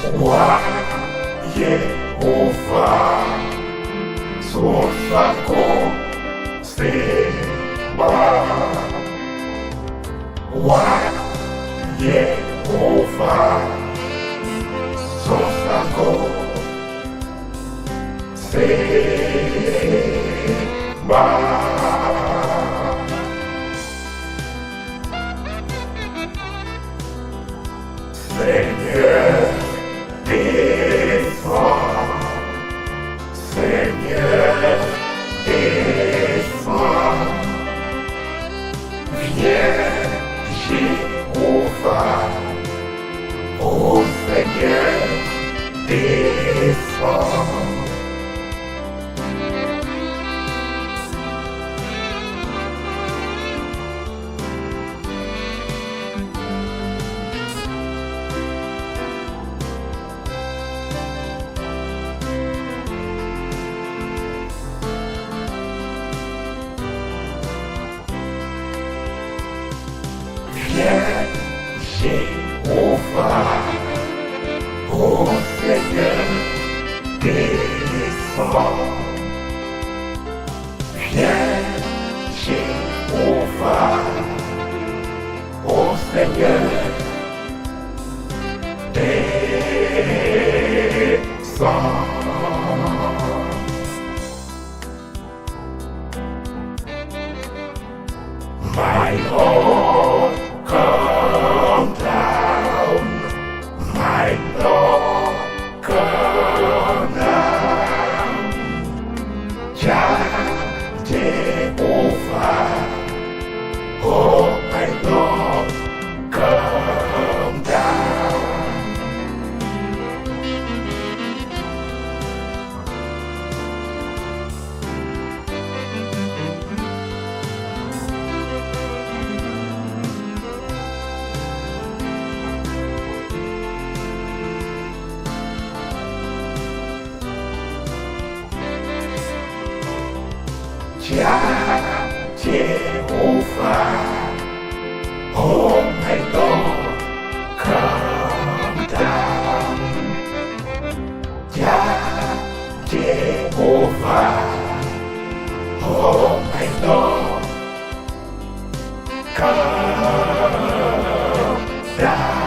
Toi, Jéhovah, Sosako, Seba. Toi, Jéhovah, Sosako, Seba. Seigneur, descends. Seigneur, descends. Viens, Jéhovah. Oh Seigneur, descends. Viens, Jéhovah, oh Seigneur, descends. Viens, Jéhovah, oh Seigneur, descends. My Lord, come down, my Lord, come down. Jah Jehovah, oh my Lord, come down. Jah Jehovah, oh my Lord, come down. Jah Jehovah, oh my Lord, come down.